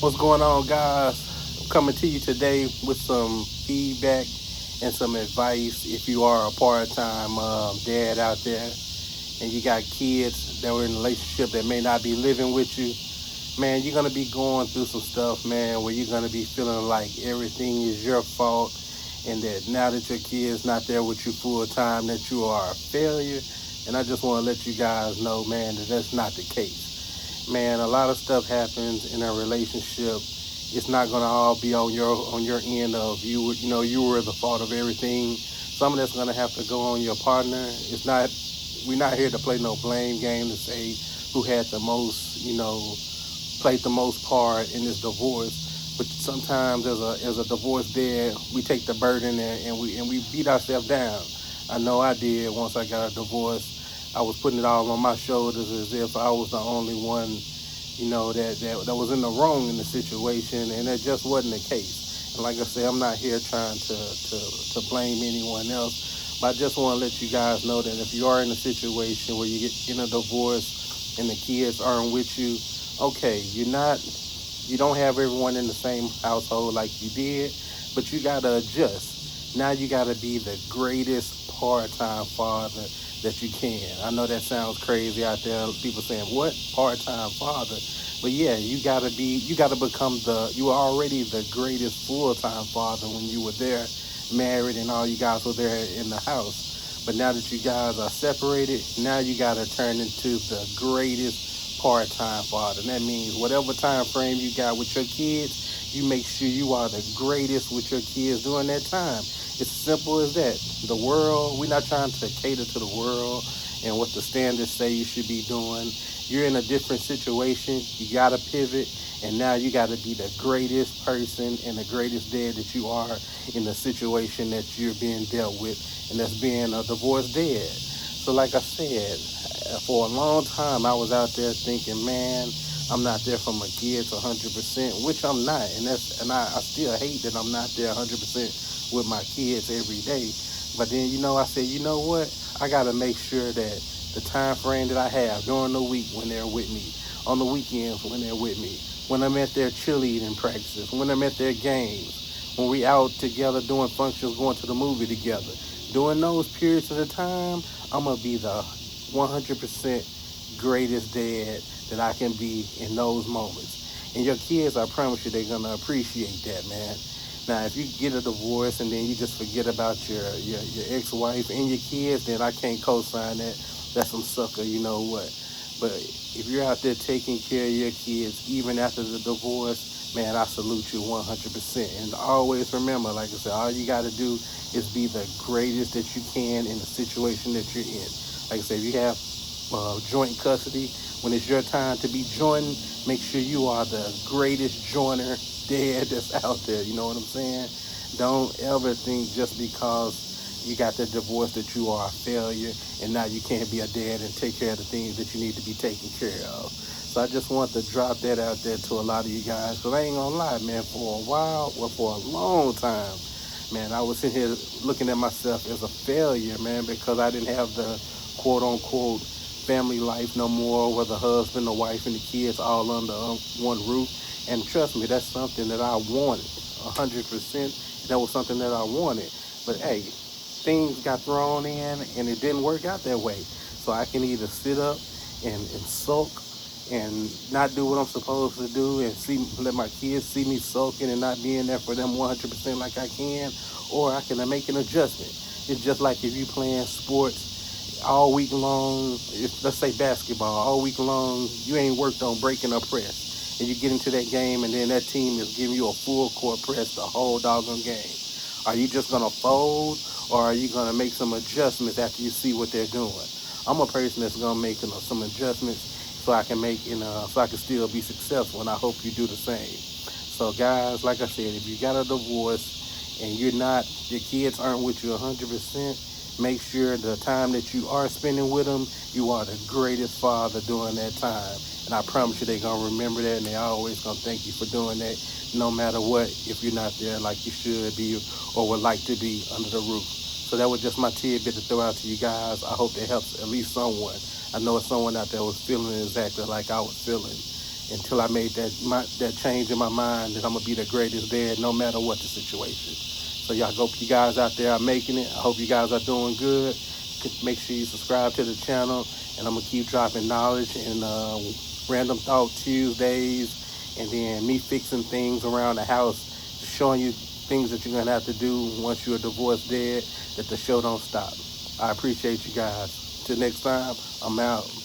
What's going on, guys? I'm coming to you today with some feedback and some advice. If you are a part-time dad out there and you got kids that were in a relationship that may not be living with you, man, you're gonna be going through some stuff, man, where you're gonna be feeling like everything is your fault, and that now that your kid's not there with you full time, that you are a failure. And I just want to let you guys know, man, that that's not the case. Man, a lot of stuff happens in a relationship. It's not gonna all be on your end of you. You know, you were the fault of everything. Some of that's gonna have to go on your partner. It's not. We're not here to play no blame game to say who had the most. Played the most part in this divorce. But sometimes, as a divorced dad, we take the burden and we beat ourselves down. I know I did once I got a divorce. I was putting it all on my shoulders as if I was the only one, that was in the wrong in the situation, and that just wasn't the case. And like I said, I'm not here trying to blame anyone else, but I just want to let you guys know that if you are in a situation where you get in a divorce and the kids aren't with you, okay, you don't have everyone in the same household like you did, but you gotta adjust. Now you gotta be the greatest part-time father that you can. I know that sounds crazy out there. People saying, "What part-time father?" But yeah, you gotta become you were already the greatest full-time father when you were there, married, and all you guys were there in the house. But now that you guys are separated, now you gotta turn into the greatest part-time father. And that means whatever time frame you got with your kids, you make sure you are the greatest with your kids during that time. It's simple as that. The world, we're not trying to cater to the world and what the standards say you should be doing. You're in a different situation. You got to pivot, and now you got to be the greatest person and the greatest dad that you are in the situation that you're being dealt with, and that's being a divorced dad. So, like I said, for a long time, I was out there thinking, man, I'm not there for my kids 100%, which I'm not, and I still hate that I'm not there 100% with my kids every day. But then, I said, you know what? I gotta make sure that the time frame that I have during the week when they're with me, on the weekends when they're with me, when I'm at their cheerleading practices, when I'm at their games, when we out together doing functions, going to the movie together. During those periods of the time, I'm gonna be the 100% greatest dad that I can be in those moments. And your kids, I promise you, they're gonna appreciate that, man. Now, if you get a divorce and then you just forget about your ex-wife and your kids, then I can't co-sign that. That's some sucker, you know what. But if you're out there taking care of your kids, even after the divorce, man, I salute you 100%. And always remember, like I said, all you got to do is be the greatest that you can in the situation that you're in. Like I said, if you have joint custody, when it's your time to be jointing, make sure you are the greatest joiner dad that's out there. You know what I'm saying? Don't ever think just because you got the divorce that you are a failure and now you can't be a dad and take care of the things that you need to be taken care of. So I just want to drop that out there to a lot of you guys. Because I ain't gonna lie, man, for a while, well, for a long time, man, I was sitting here looking at myself as a failure, man, because I didn't have the quote unquote family life no more, where the husband, the wife, and the kids all under one roof. And trust me, that's something that I wanted, 100%. That was something that I wanted. But hey, things got thrown in, and it didn't work out that way. So I can either sit up and sulk and not do what I'm supposed to do, and let my kids see me sulking and not being there for them 100% like I can, or I can make an adjustment. It's just like if you playing sports all week long, if let's say basketball, all week long, you ain't worked on breaking a press. And you get into that game, and then that team is giving you a full court press the whole doggone game. Are you just gonna fold, or are you gonna make some adjustments after you see what they're doing? I'm a person that's gonna make some adjustments so I can so I can still be successful, and I hope you do the same. So, guys, like I said, if you got a divorce and your kids aren't with you 100%, make sure the time that you are spending with them, you are the greatest father during that time. And I promise you, they're gonna remember that, and they're always gonna thank you for doing that, no matter what. If you're not there like you should be or would like to be under the roof. So that was just my tidbit to throw out to you guys. I hope that helps at least someone. I know it's someone out there was feeling exactly like I was feeling, until I made that change in my mind that I'm gonna be the greatest dad no matter what the situation. So y'all, hope you guys out there are making it. I hope you guys are doing good. Make sure you subscribe to the channel, and I'm gonna keep dropping knowledge and random thought Tuesdays, and then me fixing things around the house, just showing you things that you're gonna have to do once you're a divorced dad. That the show don't stop. I appreciate you guys. Till next time, I'm out.